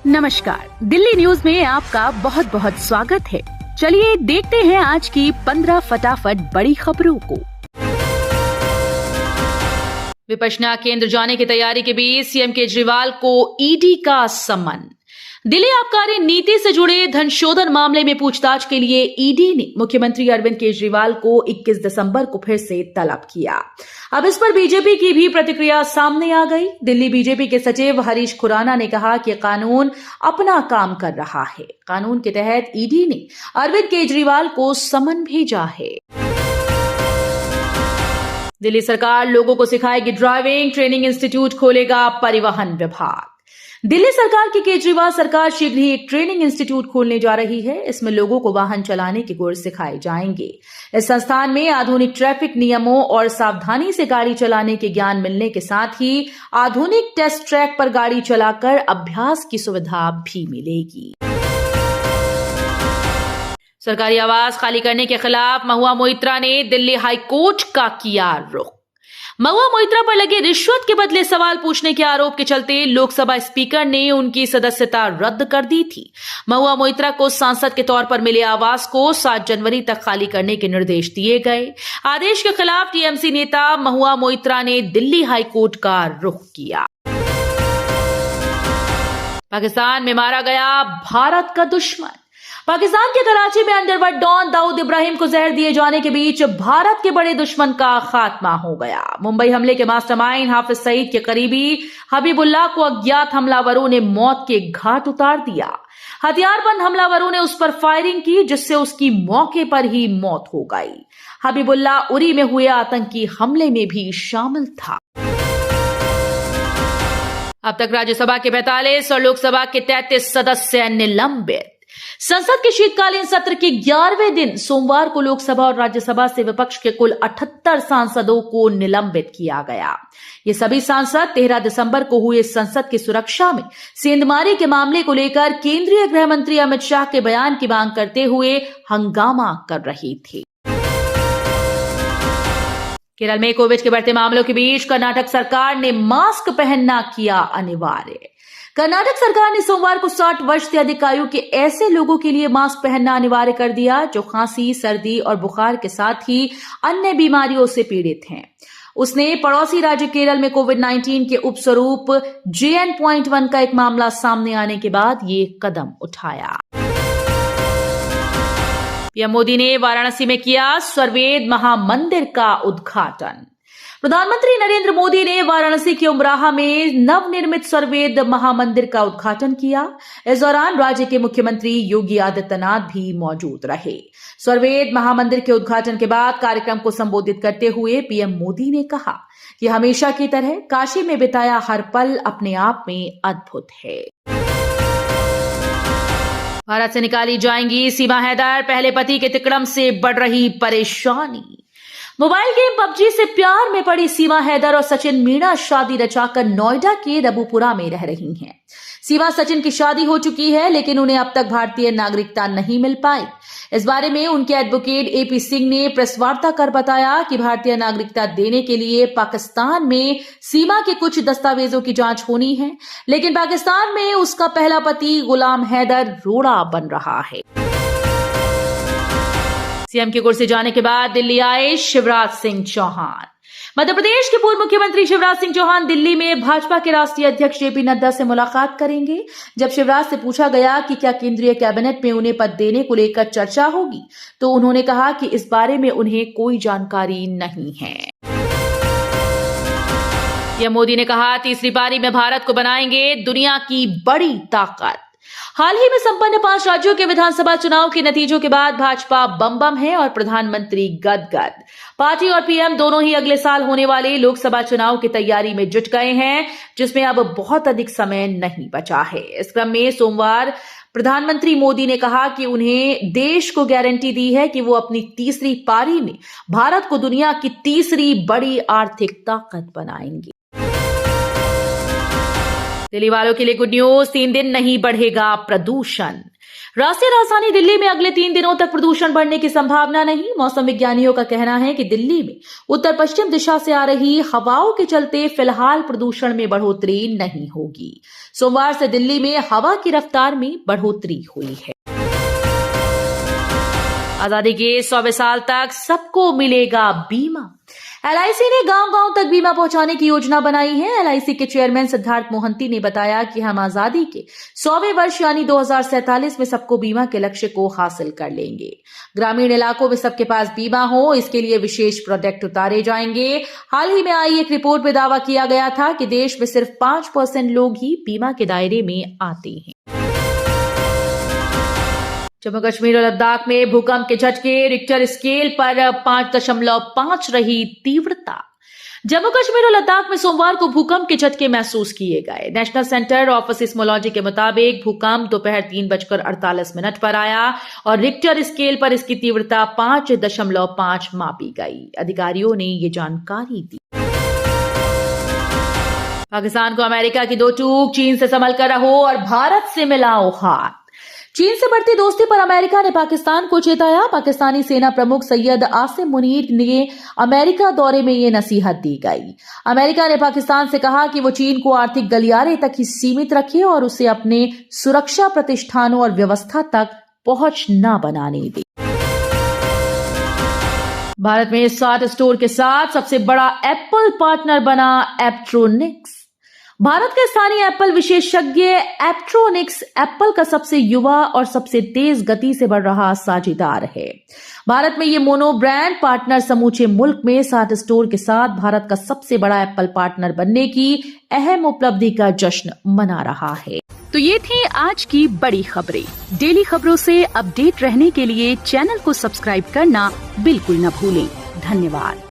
नमस्कार, दिल्ली न्यूज में आपका बहुत बहुत स्वागत है। चलिए देखते हैं आज की 15 फटाफट बड़ी खबरों को। विपश्यना केंद्र जाने की तैयारी के बीच सीएम केजरीवाल को ईडी का सम्मन। दिल्ली आबकारी नीति से जुड़े धन शोधन मामले में पूछताछ के लिए ईडी ने मुख्यमंत्री अरविंद केजरीवाल को 21 दिसंबर को फिर से तलब किया। अब इस पर बीजेपी की भी प्रतिक्रिया सामने आ गई। दिल्ली बीजेपी के सचिव हरीश खुराना ने कहा कि कानून अपना काम कर रहा है। कानून के तहत ईडी ने अरविंद केजरीवाल को समन भेजा है। दिल्ली सरकार लोगों को सिखाएगी ड्राइविंग, ट्रेनिंग इंस्टीट्यूट खोलेगा परिवहन विभाग। दिल्ली सरकार की केजरीवाल सरकार शीघ्र ही एक ट्रेनिंग इंस्टीट्यूट खोलने जा रही है। इसमें लोगों को वाहन चलाने के गुर सिखाए जाएंगे। इस संस्थान में आधुनिक ट्रैफिक नियमों और सावधानी से गाड़ी चलाने के ज्ञान मिलने के साथ ही आधुनिक टेस्ट ट्रैक पर गाड़ी चलाकर अभ्यास की सुविधा भी मिलेगी। सरकारी आवास खाली करने के खिलाफ महुआ मोइत्रा ने दिल्ली हाईकोर्ट का किया रुख। महुआ मोइत्रा पर लगे रिश्वत के बदले सवाल पूछने के आरोप के चलते लोकसभा स्पीकर ने उनकी सदस्यता रद्द कर दी थी। महुआ मोइत्रा को सांसद के तौर पर मिले आवास को 7 जनवरी तक खाली करने के निर्देश दिए गए। आदेश के खिलाफ टीएमसी नेता महुआ मोइत्रा ने दिल्ली हाईकोर्ट का रुख किया। पाकिस्तान में मारा गया भारत का दुश्मन। पाकिस्तान के कराची में अंडरवर्ल्ड डॉन दाऊद इब्राहिम को जहर दिए जाने के बीच भारत के बड़े दुश्मन का खात्मा हो गया। मुंबई हमले के मास्टरमाइंड हाफिज सईद के करीबी हबीबुल्लाह को अज्ञात हमलावरों ने मौत के घाट उतार दिया। हथियारबंद हमलावरों ने उस पर फायरिंग की, जिससे उसकी मौके पर ही मौत हो गई। हबीबुल्लाह उरी में हुए आतंकी हमले में भी शामिल था। अब तक राज्यसभा के 45 और लोकसभा के 33 सदस्य निलंबित। संसद के शीतकालीन सत्र के 11वें दिन सोमवार को लोकसभा और राज्यसभा से विपक्ष के कुल 78 सांसदों को निलंबित किया गया। ये सभी सांसद 13 दिसंबर को हुए संसद की सुरक्षा में सेंधमारी के मामले को लेकर केंद्रीय गृह मंत्री अमित शाह के बयान की मांग करते हुए हंगामा कर रहे थे। केरल में कोविड के बढ़ते मामलों के बीच कर्नाटक सरकार ने मास्क पहनना किया अनिवार्य। कर्नाटक सरकार ने सोमवार को 60 वर्ष से अधिक आयु के ऐसे लोगों के लिए मास्क पहनना अनिवार्य कर दिया जो खांसी, सर्दी और बुखार के साथ ही अन्य बीमारियों से पीड़ित हैं। उसने पड़ोसी राज्य केरल में कोविड-19 के उपस्वरूप JN.1 का एक मामला सामने आने के बाद ये कदम उठाया। पीएम मोदी ने वाराणसी में किया स्वर्वेद महामंदिर का उद्घाटन। प्रधानमंत्री नरेंद्र मोदी ने वाराणसी के उमराहा में नवनिर्मित स्वर्वेद महामंदिर का उद्घाटन किया। इस दौरान राज्य के मुख्यमंत्री योगी आदित्यनाथ भी मौजूद रहे। स्वर्वेद महामंदिर के उद्घाटन के बाद कार्यक्रम को संबोधित करते हुए पीएम मोदी ने कहा कि हमेशा की तरह काशी में बिताया हर पल अपने आप में अद्भुत है। भारत से निकाली जाएंगी सीमा हैदर, पहले पति के तिकड़म से बढ़ रही परेशानी। मोबाइल गेम पबजी से प्यार में पड़ी सीमा हैदर और सचिन मीणा शादी रचाकर नोएडा के रबुपुरा में रह रही हैं। सीमा सचिन की शादी हो चुकी है, लेकिन उन्हें अब तक भारतीय नागरिकता नहीं मिल पाई। इस बारे में उनके एडवोकेट AP सिंह ने प्रेस वार्ता कर बताया कि भारतीय नागरिकता देने के लिए पाकिस्तान में सीमा के कुछ दस्तावेजों की जांच होनी है, लेकिन पाकिस्तान में उसका पहला पति गुलाम हैदर रोड़ा बन रहा है। सीएम के कुर्सी जाने के बाद दिल्ली आए शिवराज सिंह चौहान। मध्य प्रदेश के पूर्व मुख्यमंत्री शिवराज सिंह चौहान दिल्ली में भाजपा के राष्ट्रीय अध्यक्ष JP नड्डा से मुलाकात करेंगे। जब शिवराज से पूछा गया कि क्या केंद्रीय कैबिनेट में उन्हें पद देने को लेकर चर्चा होगी, तो उन्होंने कहा कि इस बारे में उन्हें कोई जानकारी नहीं है। पीएम मोदी ने कहा, तीसरी पारी में भारत को बनाएंगे दुनिया की बड़ी ताकत। हाल ही में संपन्न 5 राज्यों के विधानसभा चुनाव के नतीजों के बाद भाजपा बम बम है और प्रधानमंत्री गदगद। पार्टी और पीएम दोनों ही अगले साल होने वाले लोकसभा चुनाव की तैयारी में जुट गए हैं, जिसमें अब बहुत अधिक समय नहीं बचा है। इस क्रम में सोमवार प्रधानमंत्री मोदी ने कहा कि उन्हें देश को गारंटी दी है कि वो अपनी तीसरी पारी में भारत को दुनिया की तीसरी बड़ी आर्थिक ताकत बनाएंगे। दिल्ली वालों के लिए गुड न्यूज, 3 दिन नहीं बढ़ेगा प्रदूषण। राष्ट्रीय राजधानी दिल्ली में अगले 3 दिनों तक प्रदूषण बढ़ने की संभावना नहीं। मौसम विज्ञानियों का कहना है कि दिल्ली में उत्तर पश्चिम दिशा से आ रही हवाओं के चलते फिलहाल प्रदूषण में बढ़ोतरी नहीं होगी। सोमवार से दिल्ली में हवा की रफ्तार में बढ़ोतरी हुई है। आजादी के 100वें साल तक सबको मिलेगा बीमा। एलआईसी ने गांव-गांव तक बीमा पहुंचाने की योजना बनाई है। एलआईसी के चेयरमैन सिद्धार्थ मोहंती ने बताया कि हम आजादी के 100वें वर्ष यानी 2047 में सबको बीमा के लक्ष्य को हासिल कर लेंगे। ग्रामीण इलाकों में सबके पास बीमा हो, इसके लिए विशेष प्रोजेक्ट उतारे जाएंगे। हाल ही में आई एक रिपोर्ट में दावा किया गया था कि देश में सिर्फ 5% लोग ही बीमा के दायरे में आते हैं। जम्मू कश्मीर और लद्दाख में भूकंप के झटके, रिक्टर स्केल पर 5.5 रही तीव्रता। जम्मू कश्मीर और लद्दाख में सोमवार को भूकंप के झटके महसूस किए गए। नेशनल सेंटर ऑफ सिस्मोलॉजी के मुताबिक भूकंप दोपहर 3:48 पर आया और रिक्टर स्केल पर इसकी तीव्रता 5.5 मापी गई। अधिकारियों ने ये जानकारी दी। पाकिस्तान को अमेरिका की 2 टूक, चीन से संभल कर रहो और भारत से मिलाओ हाथ। चीन से बढ़ती दोस्ती पर अमेरिका ने पाकिस्तान को चेताया। पाकिस्तानी सेना प्रमुख सैयद आसिम मुनीर ने अमेरिका दौरे में ये नसीहत दी गई। अमेरिका ने पाकिस्तान से कहा कि वो चीन को आर्थिक गलियारे तक ही सीमित रखे और उसे अपने सुरक्षा प्रतिष्ठानों और व्यवस्था तक पहुंच न बनाने दे। भारत में 7 स्टोर के साथ सबसे बड़ा एप्पल पार्टनर बना एप्ट्रोनिक्स। भारत के स्थानीय एप्पल विशेषज्ञ एप्ट्रोनिक्स एप्पल का सबसे युवा और सबसे तेज गति से बढ़ रहा साझेदार है। भारत में ये मोनो ब्रांड पार्टनर समूचे मुल्क में 7 स्टोर के साथ भारत का सबसे बड़ा एप्पल पार्टनर बनने की अहम उपलब्धि का जश्न मना रहा है। तो ये थी आज की बड़ी खबरें। डेली खबरों से अपडेट रहने के लिए चैनल को सब्सक्राइब करना बिल्कुल न भूलें। धन्यवाद।